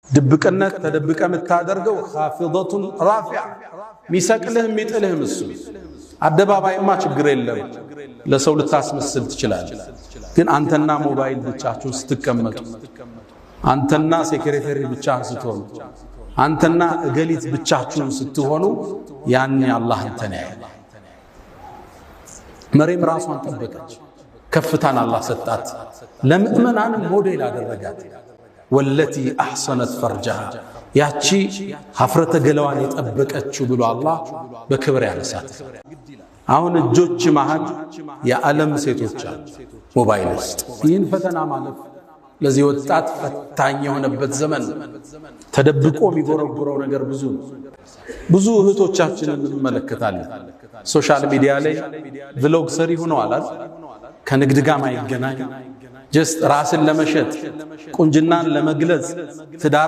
ድብቅነት ተደብቀ የምታደርገው ኻፊደቱን ራፊዓ ሚሰቅልህ የሚጥልህም እሱ አደባባይማ ችግር የለም ለሰው ልታስመስል ትችላለህ። ግን አንተና ሞባይል ብቻችሁን ስትቀመጡ አንተና ሴክሬታሪ ብቻህን ስትሆኑ አንተና እገሊት ብቻችሁን ስትሆኑ ያኔ አላህ አንተን ያያል። መርየም ራሷን ጠበቀች፣ ከፍታን አላህ ሰጣት፣ ለምእመናን ሞዴል አደረጋት። ወለቲ አሕሰነት ፈርጀሃ ያቺ ሀፍረተ ገላዋን የጠበቀችው ብሎ አላህ በክብር ያነሳት። አሁን እጆች መሃል የዓለም ሴቶች አሉ ሞባይል ውስጥ። ይህን ፈተና ማለፍ ለዚህ ወጣት ፈታኝ የሆነበት ዘመን ተደብቆ የሚጎረጉረው ነገር ብዙ ነው። ብዙ እህቶቻችንን እንመለከታለን ሶሻል ሚዲያ ላይ ቭሎግ ሰሪ ሆነዋል። ከንግድ ጋር ማይገናኝ ጀስት ራስን ለመሸጥ ቁንጅናን ለመግለጽ ትዳር